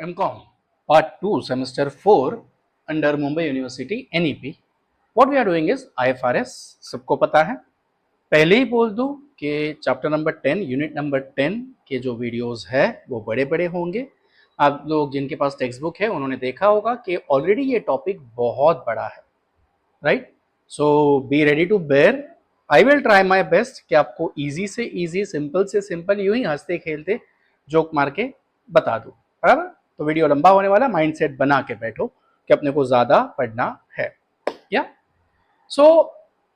MCOM Part 2 Semester 4 under Mumbai University NEP. What we are doing is IFRS. सबको पता है, पहले ही बोल दूं कि चैप्टर नंबर 10 यूनिट नंबर 10 के जो वीडियोस है वो बड़े बड़े होंगे। आप लोग जिनके पास टेक्स्ट बुक है उन्होंने देखा होगा कि ऑलरेडी ये टॉपिक बहुत बड़ा है, right? So be ready to bear. I will try my best कि आपको इजी से इजी, सिंपल से सिंपल, यूं ही हंसते खेलते जोक मार के बता दूं, बराबर? तो वीडियो लंबा होने वाला, माइंडसेट बना के बैठो कि अपने को ज्यादा पढ़ना है। या so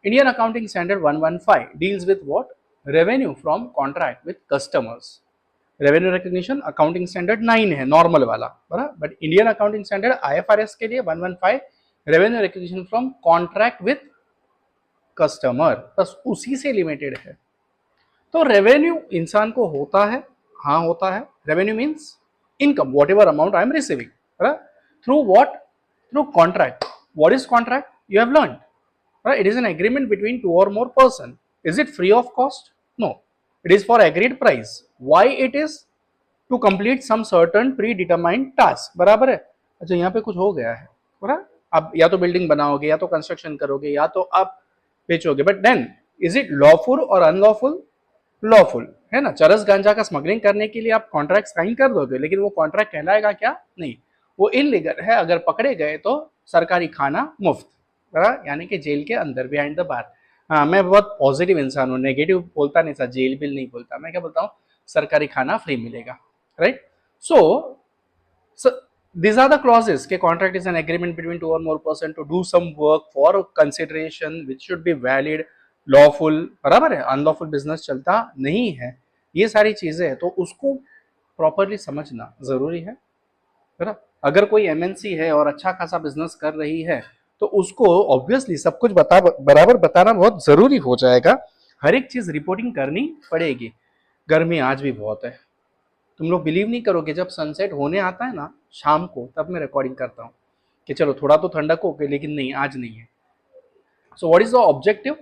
Indian accounting standard 115 deals with what? Revenue from contract with customers. Revenue recognition accounting standard 9 है, नॉर्मल वाला, बराबर? But Indian accounting standard IFRS के लिए 115 revenue recognition from contract with customer, बस उसी से लिमिटेड है। तो रेवेन्यू इंसान को होता है, हाँ होता है। Revenue means income, whatever amount I am receiving, right? Through what? Through contract. What is contract? You have learned, right? It is an agreement between two or more person. Is it free of cost? No, it is for agreed price. Why it is? To complete some certain predetermined task. बराबर है? अच्छा, यहाँ पे कुछ हो गया है, बराबर? आप या तो बिल्डिंग बनाओगे, या तो कंस्ट्रक्शन करोगे, या तो आप बेचोगे, but then is it lawful और अनलॉफुल? लॉफुल है ना। चरस गांजा का स्मगलिंग करने के लिए आप कॉन्ट्रैक्ट साइन कर दोगे, लेकिन वो कॉन्ट्रैक्ट कहलाएगा क्या? नहीं, वो इलीगल है। अगर पकड़े गए तो सरकारी खाना मुफ्त, यानी कि जेल के अंदर, बिहाइंड द बार। हाँ, मैं बहुत पॉजिटिव इंसान हूँ, नेगेटिव बोलता नहीं था, जेल बिल नहीं बोलता। मैं क्या बोलता हूँ? सरकारी खाना फ्री मिलेगा, right? So these are the clauses कि contract is an agreement between two or more person to do some work for consideration which should be valid, lawful, बराबर है? अनलॉफुल बिजनेस चलता नहीं है। ये सारी चीजें हैं, तो उसको प्रॉपरली समझना जरूरी है, बराबर? अगर कोई MNC है और अच्छा खासा बिजनेस कर रही है तो उसको ऑब्वियसली सब कुछ बराबर बताना बहुत जरूरी हो जाएगा। हर एक चीज रिपोर्टिंग करनी पड़ेगी। गर्मी आज भी बहुत है, तुम लोग बिलीव नहीं करोगे, जब सनसेट होने आता है ना शाम को, तब मैं रिकॉर्डिंग करता हूँ कि चलो थोड़ा तो ठंडक हो गई, लेकिन नहीं, आज नहीं है। So what is the objective?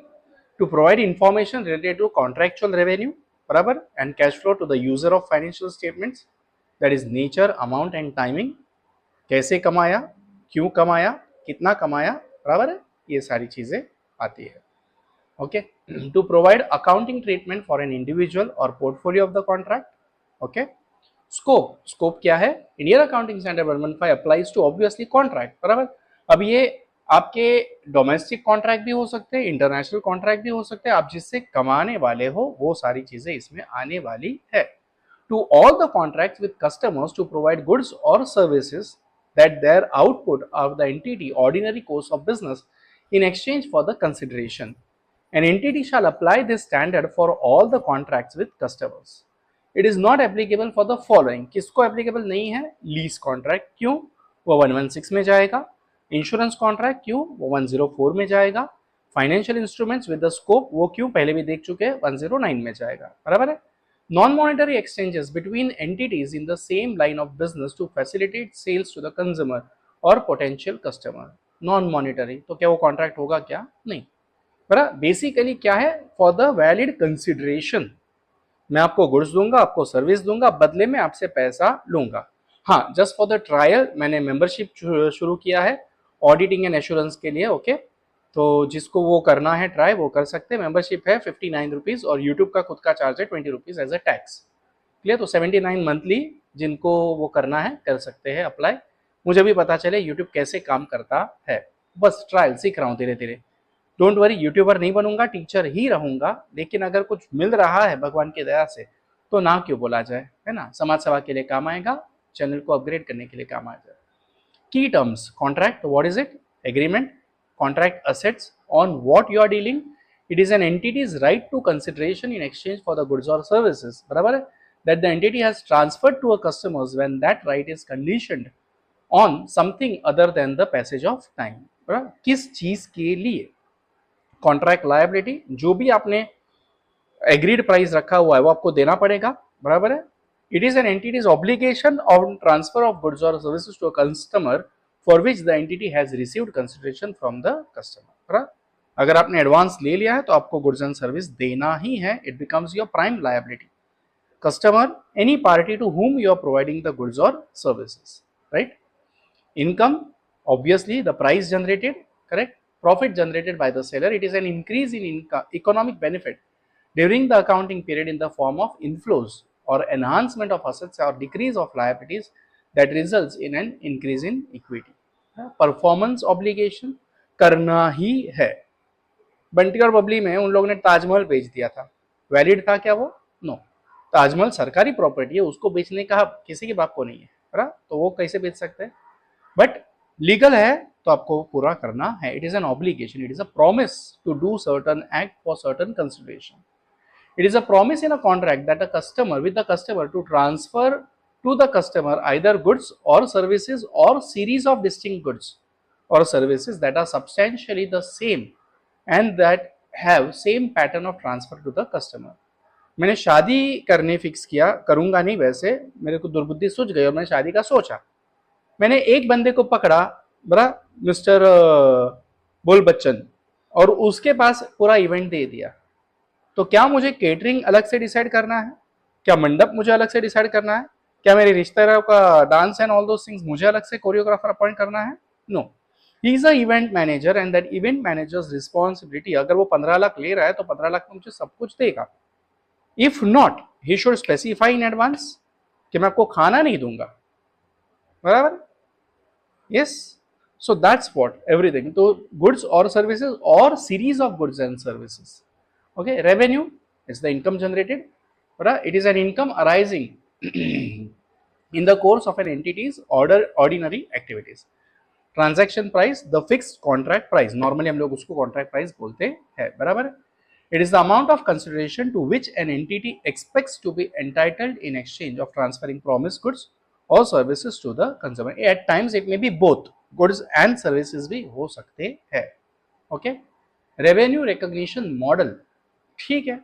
To provide information related to contractual revenue, बराबर, and cash flow to the user of financial statements, that is nature, amount and timing. कैसे कमाया, क्यों कमाया, कितना कमाया, बराबर है? ये सारी चीजें आती है। Okay, to provide accounting treatment for an individual और portfolio of the contract. Okay, scope क्या है? Indian accounting standard 115 applies to obviously contract, बराबर? अब ये आपके डोमेस्टिक कॉन्ट्रैक्ट भी हो सकते हैं, इंटरनेशनल कॉन्ट्रैक्ट भी हो सकते हैं, आप जिससे कमाने वाले हो वो सारी चीजें इसमें आने वाली है। To all the contracts with customers to provide goods और services that their output of the entity ordinary course of business in exchange for the consideration. An entity shall apply this standard for all the contracts with customers. It is not applicable for the following. किसको applicable नहीं है? Lease contract, क्यों? वो 116 में जाएगा। Insurance contract, क्यों? वो 104 में जाएगा। Financial instruments with the scope, वो क्यों? पहले भी देख चुके हैं, 109 में जाएगा, बराबर है? Non-monetary exchanges between entities in the same line of business to facilitate sales to the consumer or potential customer. Non-monetary, तो क्या वो कॉन्ट्रैक्ट होगा क्या? नहीं, बराबर? बेसिकली क्या है? For the valid consideration. मैं आपको गुड्स दूंगा, आपको सर्विस दूंगा, बदले में आपसे पैसा लूंगा। हाँ, जस्ट फॉर द ट्रायल मैंने मेंबरशिप शुरू किया है ऑडिटिंग एंड एश्योरेंस के लिए। ओके, तो जिसको वो करना है ट्राई, वो कर सकते हैं। मेंबरशिप है 59 रुपीज़ और यूट्यूब का खुद का चार्ज है 20 rupees as a tax. Clear? तो 79 मंथली जिनको वो करना है कर सकते हैं अप्लाई। मुझे भी पता चले यूट्यूब कैसे काम करता है, बस ट्रायल सीख रहा हूँ धीरे धीरे। डोंट वरी, यूट्यूबर नहीं बनूंगा, टीचर ही रहूंगा, लेकिन अगर कुछ मिल रहा है भगवान की दया से तो ना क्यों बोला जाए, है ना? समाज सेवा के लिए काम आएगा, चैनल को अपग्रेड करने के लिए काम आ जाए। की terms contract, what is it? Agreement, contract assets on what you are dealing. It is an entity's right to consideration in exchange for the goods or services, बराबर है? That the entity has transferred to a customers when that right is conditioned on something other than the passage of time, बराबर? किस चीज के लिए? Contract liability, जो भी आपने एग्रीड प्राइस रखा हुआ है वो आपको देना पड़ेगा, बराबर है? It is an entity's obligation on transfer of goods और services to a customer for which the entity has received consideration from the customer. अगर आपने एडवांस ले लिया है तो आपको गुड्स एंड सर्विस देना ही है, it becomes your prime liability. customer, any party to whom you are providing the goods or services, right? Income, obviously the price generated, correct? Profit generated by the seller. It is an increase in economic benefit during the accounting period in the form of inflows or enhancement of assets or decrease of liabilities that results in an increase in equity. Performance obligation करना ही है. बंटी और बबली में उन लोगों ने ताजमहल बेच दिया था, वैलिड था क्या वो? नो. ताजमहल सरकारी प्रॉपर्टी है, उसको बेचने का किसी के बाप को नहीं है, तो वो कैसे बेच सकते हैं? बट लीगल है तो आपको पूरा करना है. It is an obligation, it is a promise to do certain act for certain consideration. It is a promise in a contract that a customer with the customer to transfer to the customer either goods or services or series of distinct goods or services that are substantially the same and that have same pattern of transfer to the customer. मैंने शादी करने fix किया, करूंगा नहीं, वैसे मेरे को दुर्बुद्धि सूझ गई और मैंने शादी का सोचा. मैंने एक बंदे को पकड़ा, बड़ा मिस्टर बोल बच्चन, और उसके पास पूरा इवेंट दे दिया. तो क्या मुझे केटरिंग अलग से डिसाइड करना है? क्या मंडप मुझे अलग से डिसाइड करना है? क्या मेरे रिश्तेदारों का dance and all those things मुझे अलग से कोरियोग्राफर अपॉइंट करना है? No. He is a event manager and that event manager's responsibility. अगर वो 15 लाख ले रहा है तो 15 लाख में मुझे सब कुछ देगा. If not, he should specify in advance कि मैं आपको खाना नहीं दूंगा, बराबर? Yes. So that's what everything. तो गुड्स और सर्विसेज और series of goods and services. Okay, revenue is the income generated, right? It is an income arising in the course of an entity's ordinary activities. Transaction price, the fixed contract price. Normally हम लोग उसको contract price बोलते हैं, बराबर? It is the amount of consideration to which an entity expects to be entitled in exchange of transferring promised goods or services to the consumer. At times it may be both, goods and services भी हो सकते हैं. Okay? Revenue recognition model. ठीक है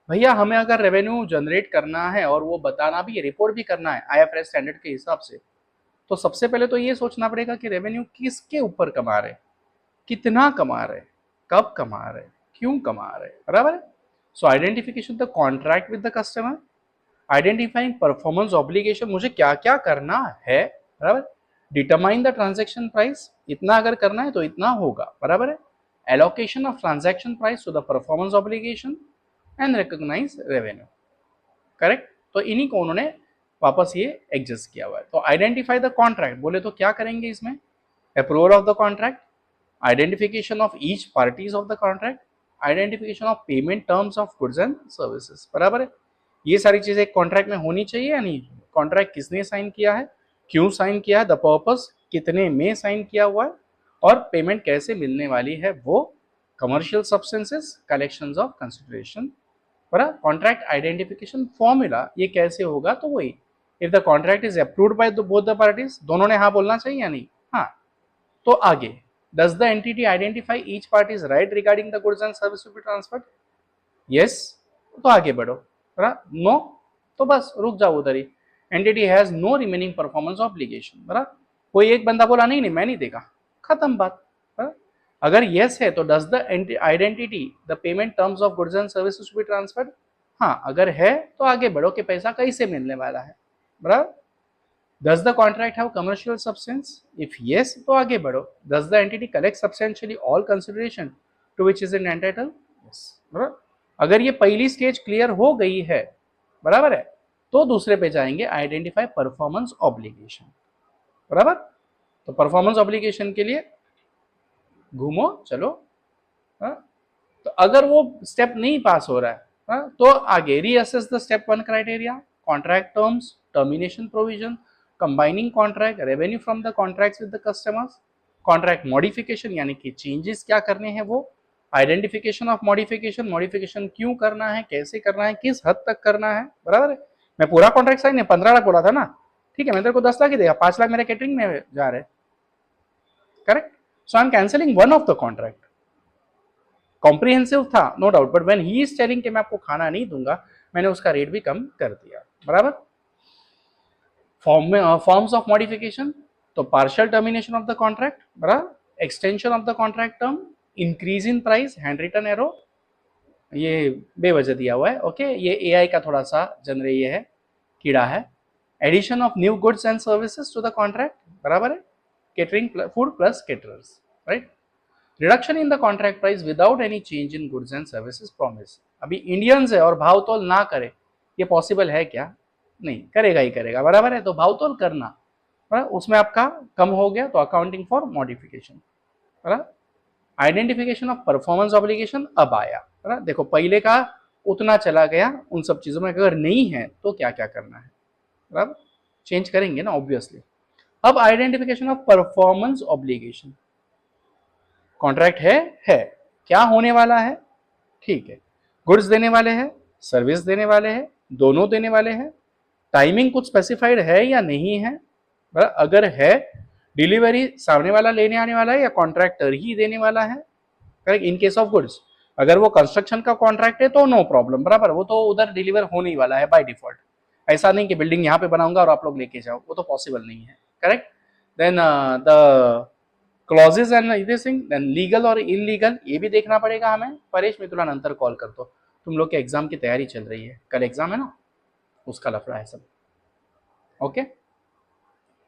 भैया, हमें अगर revenue generate करना है और वो बताना भी, रिपोर्ट भी करना है IFRS स्टैंडर्ड के हिसाब से, तो सबसे पहले तो ये सोचना पड़ेगा कि रेवेन्यू किसके ऊपर कमा रहे, कितना कमा रहे, कब कमा रहे, क्यों कमा रहे, बराबर है? So identification the contract with the customer, identifying performance obligation, मुझे क्या क्या करना है, बराबर? डिटरमाइन द ट्रांजैक्शन प्राइस, इतना अगर करना है तो इतना होगा, बराबर है? Allocation of transaction price to the performance obligation and recognize revenue, correct? तो इन्हीं को उन्होंने वापस ये एडजस्ट किया हुआ है. तो आइडेंटिफाई द कॉन्ट्रैक्ट बोले तो क्या करेंगे इसमें? Approval of the contract, identification of each parties of the contract, identification of payment terms of goods and services, बराबर है? ये सारी चीजें एक कॉन्ट्रैक्ट में होनी चाहिए या नहीं? कॉन्ट्रैक्ट किसने साइन किया है, क्यों साइन किया है, द पर्पस, कितने में साइन किया हुआ है, और पेमेंट कैसे मिलने वाली है, वो commercial substances, collections of consideration, बराबर? कॉन्ट्रैक्ट आइडेंटिफिकेशन फॉर्मूला ये कैसे होगा? तो वही, if the contract is approved by both the parties, दोनों ने हाँ बोलना चाहिए या नहीं? हाँ. तो आगे, does the entity identify each parties right regarding the goods and service to be transferred? Yes, तो आगे बढ़ो, बराबर? नो, तो बस रुक जाओ उधर ही. Entity has no remaining performance obligation, बराबर? कोई एक बंदा बोला नहीं नहीं मैं नहीं देगा, खत्म बात. अगर यस है तो does the identity the payment terms of goods and services to be transferred? हाँ, अगर है तो आगे बढ़ो कि पैसा कैसे मिलने वाला है, बराबर? Does the contract have commercial substance? If yes तो आगे बढ़ो. Does the entity collect substantially all consideration to which is entitled? Yes, बराबर? अगर ये पहली स्टेज क्लियर हो गई है, बराबर है, तो दूसरे पे जाएंगे, आइडेंटिफाई परफॉर्मेंस ऑब्लिगेशन, बराबर? तो परफॉर्मेंस ऑब्लिगेशन के लिए घूमो चलो. तो अगर वो स्टेप नहीं पास हो रहा है, तो आगे reassess the step 1 criteria, contract terms, termination provision, combining contract, revenue from the contracts with the customers, contract modification यानी कि चेंजेस क्या करने हैं वो, आइडेंटिफिकेशन ऑफ मॉडिफिकेशन, मॉडिफिकेशन क्यों करना है, कैसे करना है, किस हद तक करना है, बराबर है? मैं पूरा कॉन्ट्रैक्ट साइन 15 लाख बोला था ना, ठीक है, मैं तेरे को 10 लाख ही देगा, 5 लाख मेरे कैटरिंग में जा रहे, correct? So I'm cancelling one of the contract. Comprehensive था no doubt, but when he is telling कि मैं आपको खाना नहीं दूंगा, मैंने उसका रेट भी कम कर दिया, बराबर? फॉर्म्स ऑफ मॉडिफिकेशन, तो partial termination of the contract, बराबर? Extension of the contract term, increase in price, hand written arrow, ये बेवजह दिया हुआ है। ओके, ये एआई का थोड़ा सा जनरे ये है, कीड़ा है। Addition of new goods and services to the contract, बराबर है, catering food plus caterers, right. Reduction in the contract price without any change in goods and services promise. अभी इंडियंस है और भाव तोल ना करे, ये पॉसिबल है क्या? नहीं, करेगा ही करेगा, बराबर है। तो भाव तोल करना, उसमें आपका कम हो गया तो अकाउंटिंग फॉर मॉडिफिकेशन, बराबर। आइडेंटिफिकेशन ऑफ परफॉर्मेंस ऑब्लिगेशन अब आया, बराबर। देखो पहले का उतना चला गया, उन सब चीजों में अगर नहीं है तो क्या क्या करना है, बराबर, चेंज करेंगे ना ऑब्वियसली। अब identification of performance obligation, contract है, क्या होने वाला है, ठीक है, गुड्स देने वाले हैं, सर्विस देने वाले हैं, दोनों देने वाले हैं, टाइमिंग कुछ स्पेसिफाइड है या नहीं है, बराबर। अगर है, डिलीवरी सामने वाला लेने आने वाला है या कॉन्ट्रैक्टर ही देने वाला है, correct. In case of goods, अगर वो कंस्ट्रक्शन का कॉन्ट्रैक्ट है तो नो प्रॉब्लम, बराबर, वो तो उधर डिलीवर होने ही वाला है बाय डिफॉल्ट। ऐसा नहीं कि बिल्डिंग यहाँ पे बनाऊंगा और आप लोग लेके जाओ, वो तो पॉसिबल नहीं है, correct. Then the clauses and this thing, then legal और इलीगल, ये भी देखना पड़ेगा हमें। परेश, मैं तुला नंतर कॉल करतो, तुम लोग के एग्जाम की तैयारी चल रही है, कल एग्जाम है ना, उसका लफड़ा है सब। ओके,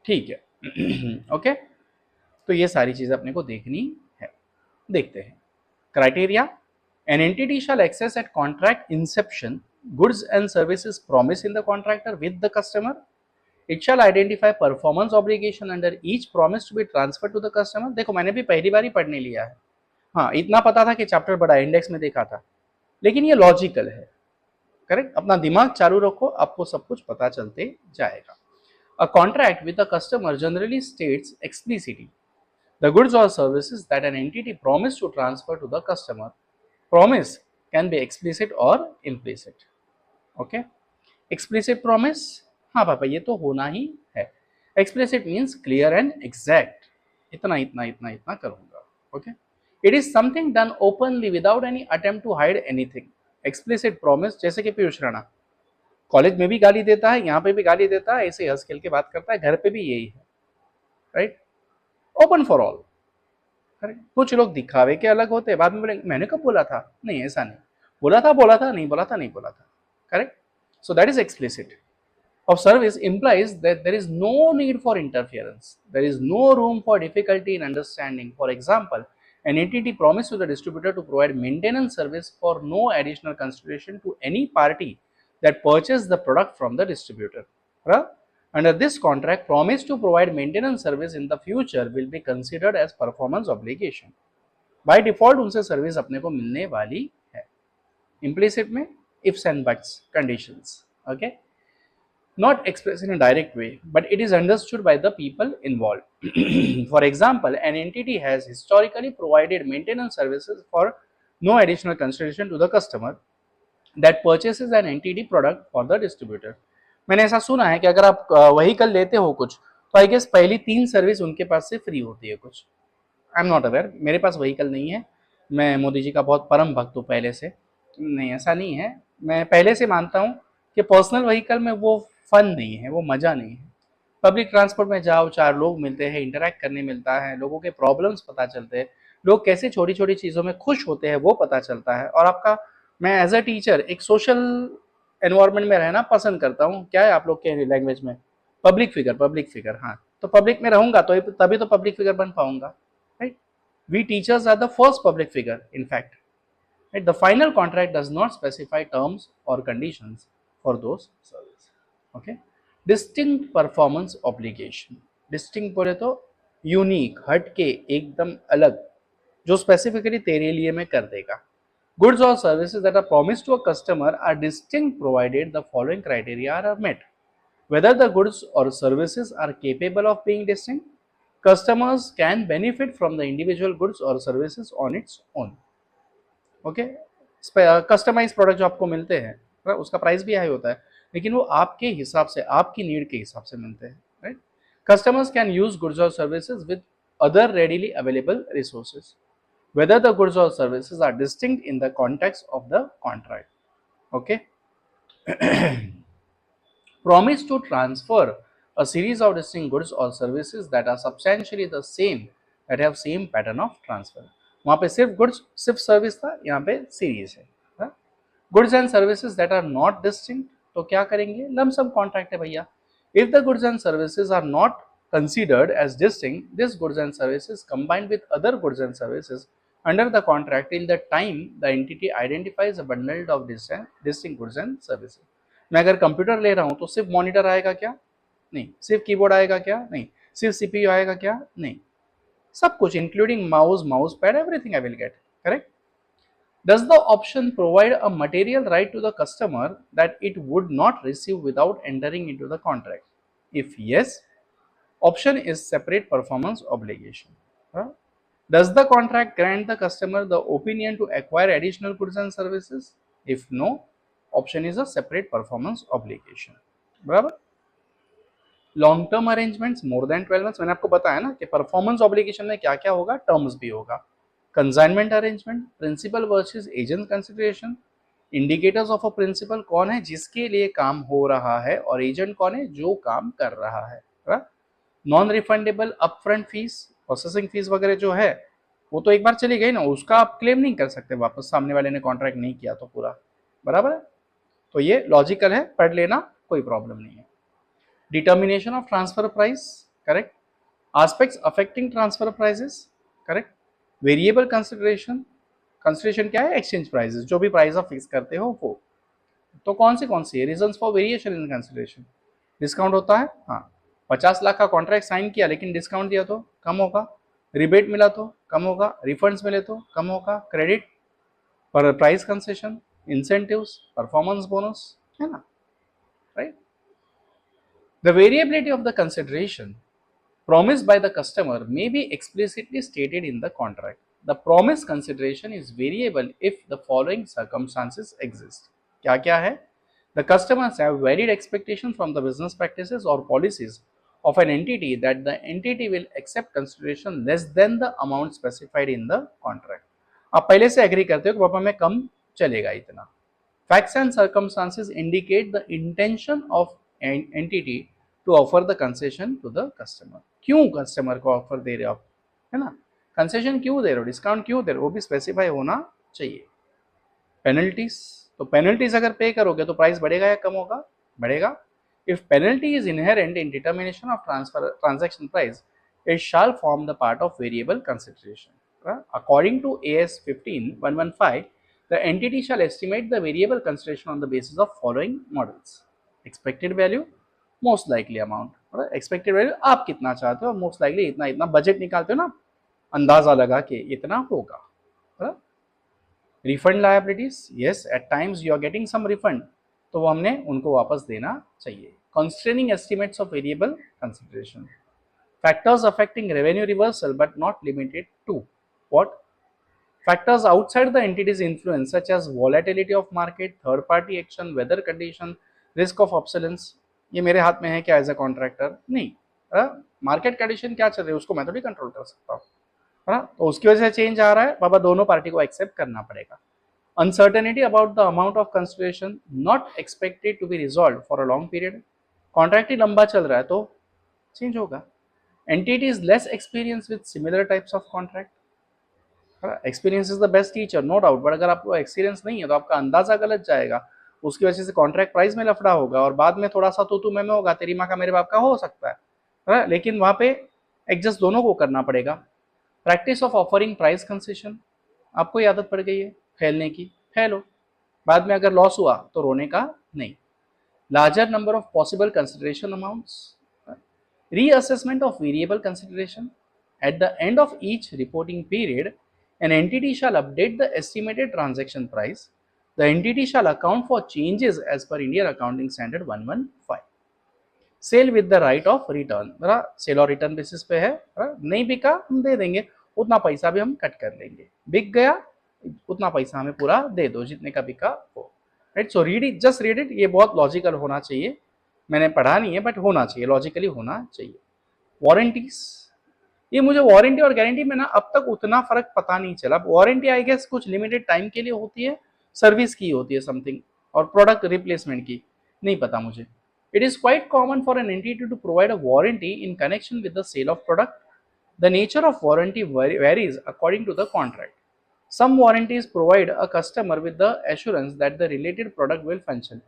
ठीक है। ओके, तो ये सारी चीजें अपने को देखनी है। देखते हैं criteria. An entity shall access at contract inception goods and services promise in the contractor with the customer. It shall identify performance obligation under each promise to be transfer to the customer. देखो मैंने भी पहली बार ही पढ़ने लिया है, हाँ इतना पता था कि चैप्टर बड़ा इंडेक्स में देखा था, लेकिन ये लॉजिकल है, करेक्ट। अपना दिमाग चालू रखो, आपको सब कुछ पता चलते जाएगा। A contract with a customer generally states explicitly the goods or services that an entity promised to transfer to the customer. Promise can be explicit or implicit. Okay? Explicit promise, हाँ पापा ये तो होना ही है। Explicit means clear and exact. इतना इतना इतना इतना करूँगा। Okay? It is something done openly without any attempt to hide anything. Explicit promise, जैसे कि पीयूष राणा कॉलेज में भी गाली देता है, यहाँ पे भी गाली देता है, ऐसे हंस खेल के बात करता है, घर पे भी यही है, right. Open for all, correct. कुछ लोग दिखावे के अलग होते हैं, बाद में बोलेंगे मैंने कब बोला था, नहीं ऐसा नहीं बोला था, बोला था, नहीं बोला था, नहीं बोला था, correct. So that is explicit. Of service implies that there is no need for interference. There is no room for difficulty in understanding. For example, an entity promised to the distributor to provide maintenance service for no additional consideration to any party that purchased the product from the distributor. Under this contract, promise to provide maintenance service in the future will be considered as performance obligation. By default, उनसे service अपने को मिलने वाली है। Implicit में ifs and buts conditions. Okay. Not expressed in a direct way, but it is understood by the people involved. For example, an entity has historically provided maintenance services for no additional consideration to the customer that purchases an entity product for the distributor. मैंने ऐसा सुना है कि अगर आप vehicle लेते हो कुछ, तो आई गेस पहली 3 सर्विस उनके पास से फ्री होती है कुछ। आई एम नॉट अवेयर, मेरे पास व्हीकल नहीं है, मैं मोदी जी का बहुत परम भक्त हूँ पहले से, नहीं ऐसा नहीं है। मैं पहले से मानता हूँ कि पर्सनल व्हीकल में वो फन नहीं है, वो मज़ा नहीं है। पब्लिक ट्रांसपोर्ट में जाओ, 4 लोग मिलते हैं, इंटरेक्ट करने मिलता है, लोगों के प्रॉब्लम्स पता चलते हैं, लोग कैसे छोटी छोटी चीज़ों में खुश होते हैं वो पता चलता है। और आपका, मैं एज अ टीचर एक सोशल एनवायरनमेंट में रहना पसंद करता हूँ। क्या है आप लोग के लैंग्वेज में, पब्लिक फिगर, हाँ, तो पब्लिक में रहूंगा तो तभी तो पब्लिक फिगर बन पाऊंगा, right. We teachers are the first public figure in fact, right. The final contract does not specify terms और conditions for those service. Okay. Distinct performance obligation, distinct बोले तो यूनिक, हट के, एकदम अलग, जो स्पेसिफिकली तेरे लिए मैं कर देगा। Goods or services that are promised to a customer are distinct provided the following criteria are met. Whether the goods or services are capable of being distinct, customers can benefit from the individual goods or services on its own. Okay? Customise product जो आपको मिलते हैं, उसका price भी high होता है, लेकिन वो आपके हिसाब से, आपकी नीड के हिसाब से मिलते हैं, right. Customers can use goods और services with other readily available resources whether the goods or services are distinct in the context of the contract. Okay. Promise to transfer a series of distinct goods or services that are substantially the same, that have same pattern of transfer. वहाँ पे सिर्फ goods सिर्फ service था, यहाँ पे series है, goods and services that are not distinct, तो क्या करेंगे, लमसम कॉन्ट्रैक्ट है भैया. If the goods and services are not considered as distinct, this goods and services combined with other goods and services under the contract till the time the entity identifies a bundle of distinct goods and services. मैं अगर computer ले रहा हूं तो सिर्फ monitor आएगा क्या, नहीं. सिर्फ कीबोर्ड आएगा क्या, नहीं. सिर्फ सीपीयू आएगा क्या, नहीं. सब कुछ including mouse pad, everything I will get. Correct. Does the option provide a material right to the customer that it would not receive without entering into the contract? If yes, option is separate performance obligation. Does the contract grant the customer the opinion to acquire additional goods and services? If no, option is a separate performance obligation. बराबर. Long term arrangements more than 12 months, मैंने आपको बताया ना कि performance obligation में क्या क्या होगा, टर्म्स भी होगा. Consignment arrangement, principal versus agent consideration, indicators of a principal कौन है जिसके लिए काम हो रहा है और एजेंट कौन है जो काम कर रहा है. Non refundable upfront fees, processing fees वगैरह जो है वो तो एक बार चली गई ना, उसका आप क्लेम नहीं कर सकते वापस, सामने वाले ने कॉन्ट्रैक्ट नहीं किया तो पूरा. बराबर है. तो ये लॉजिकल है, पढ़ लेना, कोई प्रॉब्लम नहीं है. Determination of transfer price, correct. Aspects affecting transfer prices, correct. Variable consideration, consideration क्या है, एक्सचेंज प्राइसेस, जो भी प्राइस आप फिक्स करते हो वो. तो कौन सी है, reasons for variation in consideration. Discount होता है, हाँ. 50 लाख का कॉन्ट्रैक्ट साइन किया लेकिन डिस्काउंट दिया तो कम होगा, रिबेट मिला तो कम होगा, रिफंड्स मिले तो कम होगा, क्रेडिट पर price concession, incentives, performance bonus, है ना. Right. The variability of the consideration promised by the customer may be explicitly stated in the contract. The promised consideration is variable if the following circumstances exist. क्या क्या है? The customers have varied expectations from the business practices or policies of an entity that the entity will accept consideration less than the amount specified in the contract. आप पहले से agree करते हो कि पापा में कम चलेगा इतना. Facts and circumstances indicate the intention of an entity to offer the concession to the customer. क्यों कस्टमर को ऑफर दे रहे हो आप, है ना. कंसेशन क्यों दे रहे हो, डिस्काउंट क्यों दे रहे हो, वो भी स्पेसिफाई होना चाहिए. पेनल्टीज, तो पेनल्टीज अगर पे करोगे तो प्राइस बढ़ेगा या कम होगा, बढ़ेगा. If penalty is inherent in determination of transaction price, it shall form the part of variable consideration. According to AS 15-115, the entity shall estimate the variable consideration on the basis of following models. Expected value, most likely amount. Expected value आप कितना चाहते हो, most likely इतना, इतना budget निकालते हो ना, अंदाजा लगा के इतना होगा. Refund liabilities, yes at times you are getting some refund, तो वो हमने उनको वापस देना चाहिए. Constraining estimates of variable consideration. Factors affecting revenue reversal but not limited to what, factors outside the entity's influence such as volatility of market, third party action, weather condition, risk of obsolescence. ये मेरे हाथ में है क्या as a contractor, नहीं. Market condition क्या चल रही है उसको मैं थोड़ी कंट्रोल कर सकता हूँ, है ना. तो उसकी वजह से चेंज आ रहा है, बाबा दोनों पार्टी को एक्सेप्ट करना पड़ेगा. Uncertainty about the amount of consideration not expected to be resolve for a long period. Contract ही लंबा चल रहा है तो चेंज होगा. Entity is less experience with similar types of contract. Experience is the best teacher, no doubt, but अगर आपको experience नहीं है तो आपका अंदाजा गलत जाएगा, उसकी वजह से कॉन्ट्रैक्ट प्राइस में लफड़ा होगा और बाद में थोड़ा सा तो मैं होगा, तेरी माँ का मेरे बाप का हो सकता है, लेकिन वहां पे एडजस्ट दोनों को करना पड़ेगा. Practice of offering price concession, आपको आदत पड़ गई है फैलने की, फैलो, बाद में अगर लॉस हुआ तो रोने का नहीं. Larger number of possible consideration amounts, reassessment of variable consideration. At the end of each reporting period an entity shall update the estimated transaction price. The entity shall account for changes as per Indian Accounting Standard 115. Sale with the right of return, sale और return basis पे है, नहीं बिका हम दे देंगे, उतना पैसा भी हम कट कर लेंगे. बिक गया उतना पैसा हमें पूरा दे दो जितने का बिका हो. Right. So read it, just read it. ये बहुत लॉजिकल होना चाहिए, मैंने पढ़ा नहीं है बट होना चाहिए, लॉजिकली होना चाहिए. वारंटीज, ये मुझे वारंटी और गारंटी में ना अब तक उतना फर्क पता नहीं चला. वारंटी आई गेस कुछ लिमिटेड टाइम के लिए होती है, सर्विस की होती है समथिंग, और प्रोडक्ट रिप्लेसमेंट की नहीं पता मुझे. It is quite common for an entity to provide a warranty in connection with the sale of product. The nature of warranty varies according to the contract. Some warranties provide a customer with the assurance that the related product will function.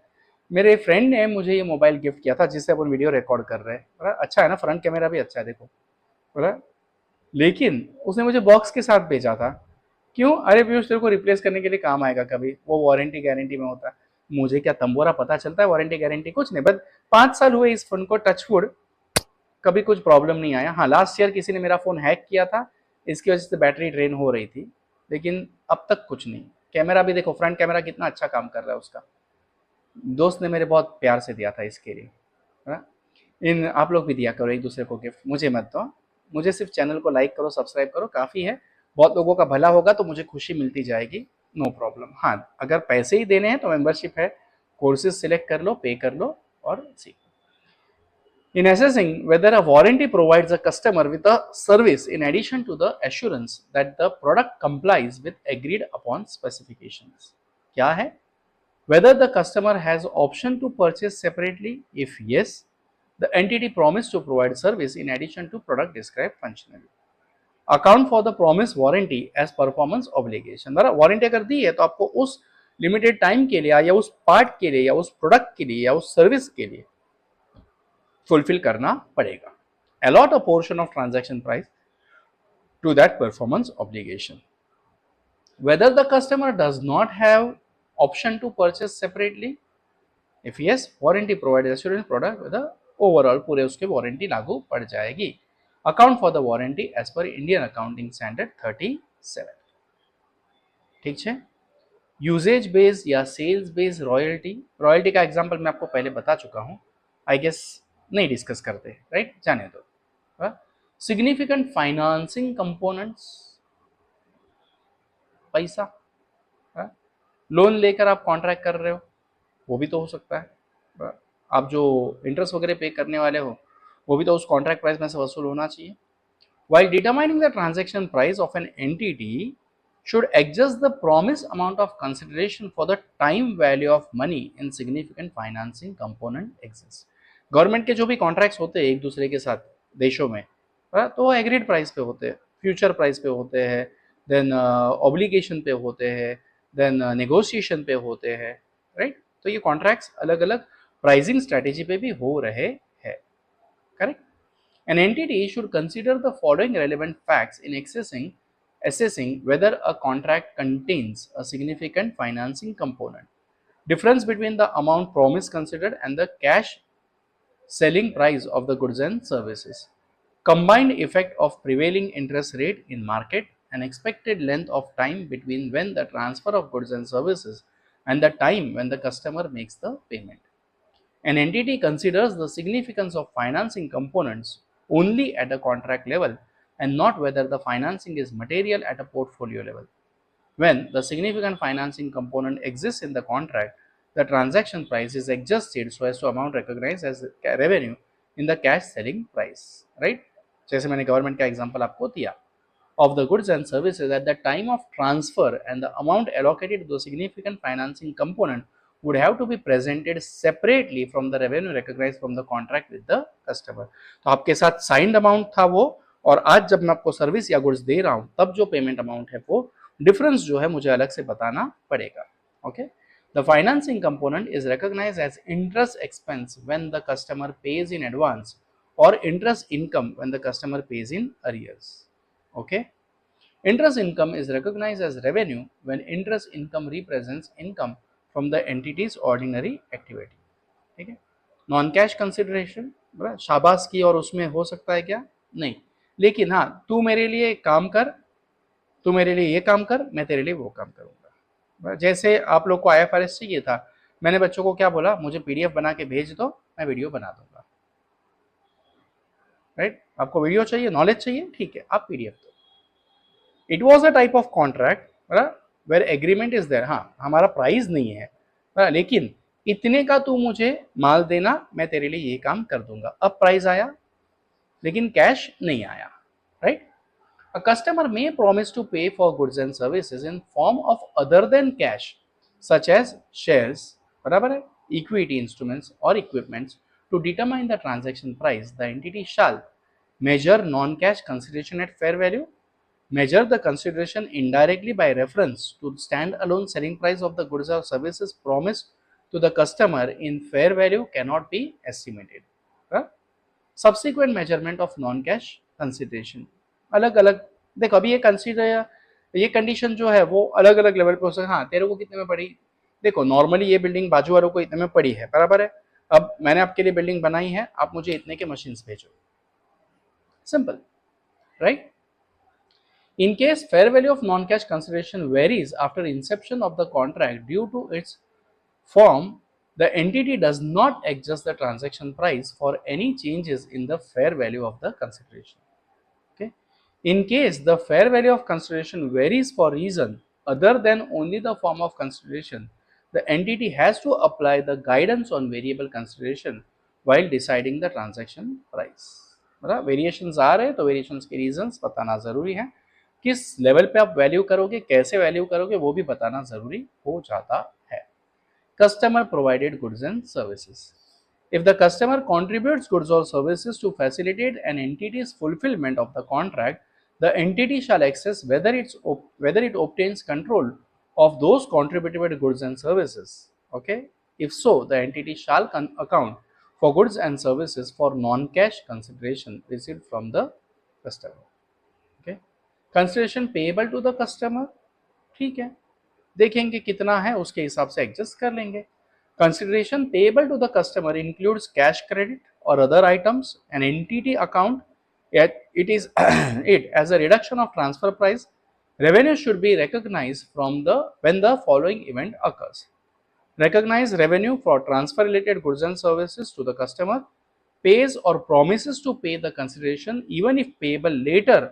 मेरे friend ने मुझे ये mobile gift किया था जिससे अपन video record कर रहे हैं, बोला अच्छा है ना, फ्रंट कैमरा भी अच्छा है देखो, बोला, लेकिन उसने मुझे बॉक्स के साथ भेजा था। क्यों? अरे पीयूष तेरे को रिप्लेस करने के लिए काम आएगा कभी, वो वारंटी गारंटी में होता है। मुझे क्या तंबोरा पता चलता है वारंटी गारंटी, कुछ नहीं, बस 5 साल हुए इस फोन को, टचवुड कभी कुछ प्रॉब्लम नहीं आया। हाँ, लास्ट ईयर किसी ने मेरा फोन हैक किया था, इसकी वजह से बैटरी ड्रेन हो रही थी, लेकिन अब तक कुछ नहीं। कैमरा भी देखो, फ्रंट कैमरा कितना अच्छा काम कर रहा है उसका। दोस्त ने मेरे बहुत प्यार से दिया था इसके लिए, है ना। इन आप लोग भी दिया करो एक दूसरे को गिफ्ट, मुझे मत दो, मुझे सिर्फ चैनल को लाइक करो, सब्सक्राइब करो, काफ़ी है। बहुत लोगों का भला होगा तो मुझे खुशी मिलती जाएगी, नो प्रॉब्लम। हाँ, अगर पैसे ही देने हैं तो मेंबरशिप है, कोर्सेज सिलेक्ट कर लो, पे कर लो और सीखो। In assessing whether a warranty provides a customer with a service in addition to the assurance that the product complies with agreed upon specifications. क्या है? Whether the customer has option to purchase separately. If yes, the entity promised to provide service in addition to product described functionally. Account for the promised warranty as performance obligation. Warranty अगर दी है तो आपको उस limited time के लिए या उस part के लिए या उस प्रोडक्ट के लिए या उस सर्विस के लिए फुलफिल करना पड़ेगा। Allot a portion of transaction price to that performance obligation. Whether the customer does not have option to purchase separately. If yes, warranty provides assurance product with the overall पूरे उसके warranty लागू पड़ जाएगी। Account for the warranty as per Indian Accounting Standard 37. ठीक है। Usage based या sales based royalty, royalty का example मैं आपको पहले बता चुका हूं, आई गेस नहीं डिस्कस करते, राइट, जाने दो। सिग्निफिकेंट फाइनेंसिंग कंपोनेंट्स, पैसा, लोन लेकर आप कॉन्ट्रैक्ट कर रहे हो, वो भी तो हो सकता है। आप जो इंटरेस्ट वगैरह पे करने वाले हो वो भी तो उस कॉन्ट्रैक्ट प्राइस में से वसूल होना चाहिए। While determining the transaction price of an entity should adjust the promised amount of consideration for the time value of money in significant financing component exists. Government के जो भी कॉन्ट्रैक्ट्स होते हैं एक दूसरे के साथ देशों में, तो वो एग्रीड प्राइस पे होते हैं, फ्यूचर प्राइस पे होते हैं, देन ऑब्लिगेशन पे होते हैं, देन नेगोशिएशन पे होते हैं, राइट। तो ये कॉन्ट्रैक्ट्स अलग अलग प्राइसिंग स्ट्रेटेजी पे भी हो रहे हैं, correct. An entity should consider the following relevant facts in assessing whether a contract contains a significant financing component. Difference between the amount promised considered and the cash selling price of the goods and services. Combined effect of prevailing interest rate in market and expected length of time between when the transfer of goods and services and the time when the customer makes the payment. An entity considers the significance of financing components only at a contract level and not whether the financing is material at a portfolio level. When the significant financing component exists in the contract, the transaction price is adjusted so as to amount recognized as revenue in the cash selling price, right? जैसे मैंने government का example आपको दिया, of the goods and services at the time of transfer and the amount allocated to the significant financing component would have to be presented separately from the revenue recognized from the contract with the customer. तो आपके साथ signed amount था वो, और आज जब मैं आपको सर्विस या गुड्स दे रहा हूं तब जो पेमेंट अमाउंट है वो डिफरेंस जो है मुझे अलग से बताना पड़ेगा, okay. The financing component is recognized as interest expense when the customer pays in advance or interest income when the customer pays in arrears, okay. Interest income is recognized as revenue when interest income represents income from the entity's ordinary activity, ठीक है। Non cash consideration, शाबाश की और उसमें हो सकता है क्या, नहीं, लेकिन हाँ तू मेरे लिए काम कर, तू मेरे लिए ये काम कर, मैं तेरे लिए वो काम करूंगा। जैसे आप लोग को IFRS चाहिए था, मैंने बच्चों को क्या बोला, मुझे PDF बना के भेज दो, मैं वीडियो बना दूंगा, राइट। आपको वीडियो चाहिए, नॉलेज चाहिए, ठीक है, आप PDF दो। It was a type of contract where agreement is there, हाँ हमारा प्राइस नहीं है, लेकिन इतने का तू मुझे माल देना, मैं तेरे लिए ये काम कर दूंगा। अब प्राइस आया लेकिन कैश नहीं आया, right. A customer may promise to pay for goods and services in form of other than cash such as shares, बराबर है, इक्विटी इंस्ट्रूमेंट्स और equipments. To determine the transaction price the entity shall measure non-cash consideration at fair value measure the consideration indirectly by reference to stand-alone selling price of the goods or services promised to the customer in fair value cannot be estimated. Subsequent measurement of non-cash consideration, अलग अलग देखो अभी ये condition जो है वो अलग अलग लेवल पे हो सकता है। हाँ तेरे को कितने में पड़ी, देखो नॉर्मली ये बिल्डिंग बाजू वालों को इतने में पड़ी है, बराबर है। अब मैंने आपके लिए बिल्डिंग बनाई है, आप मुझे इतने के मशीन्स भेजो, simple, right. In case fair value of non-cash consideration varies after inception of the contract due to its form, the entity does not adjust the transaction price for any changes in the fair value of the consideration. Okay. In case the fair value of consideration varies for reason other than only the form of consideration, the entity has to apply the guidance on variable consideration while deciding the transaction price. Variations आ रहे हैं तो variations के reasons बताना जरूरी है, किस level पे आप वैल्यू करोगे, कैसे वैल्यू करोगे, वो भी बताना जरूरी हो जाता है। Customer provided goods and services. If the customer contributes goods or services to facilitate an entity's fulfillment of the contract, the entity shall assess whether it obtains control of those contributed goods and services. Okay. If so, the entity shall account for goods and services for non-cash consideration received from the customer. Okay. Consideration payable to the customer, ठीक है, देखेंगे कितना है उसके हिसाब से adjust कर लेंगे। Consideration payable to the customer includes cash credit और other items an entity account it is it as a reduction of transfer price. Revenue should be recognized from the when the following event occurs. Recognize revenue for transfer related goods and services to the customer, pays or promises to pay the consideration even if payable later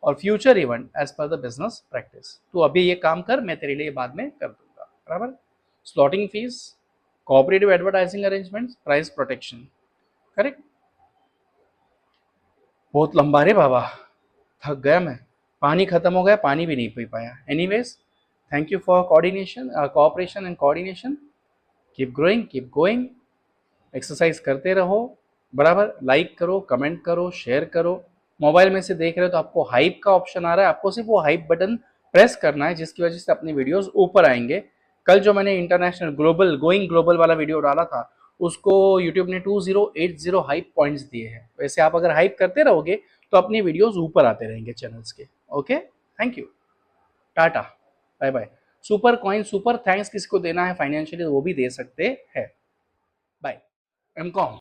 और future event as per the business practice. तो अभी ये काम कर, मैं तेरे लिए बाद में कर दूंगा, बराबर। Slotting fees, cooperative advertising arrangements, price protection, correct. बहुत लंबा रे बाबा, थक गया मैं, पानी खत्म हो गया, पानी भी नहीं पी पाया। Anyways, thank you for coordination, cooperation and coordination. Keep growing, keep going, exercise करते रहो, बराबर। लाइक करो, कमेंट करो, शेयर करो। मोबाइल में से देख रहे हो तो आपको हाइप का ऑप्शन आ रहा है, आपको सिर्फ वो हाइप बटन प्रेस करना है, जिसकी वजह से अपनी वीडियोस ऊपर आएंगे। कल जो मैंने इंटरनेशनल ग्लोबल गोइंग ग्लोबल वाला वीडियो डाला था, उसको यूट्यूब ने 2080 हाइप पॉइंट्स दिए हैं। वैसे आप अगर हाइप करते रहोगे तो अपनी वीडियोस ऊपर आते रहेंगे चैनल्स के। Okay, thank you, tata, bye bye. Super coin, super thanks किसको देना है फाइनेंशियली वो भी दे सकते हैं। बाय। एमकॉम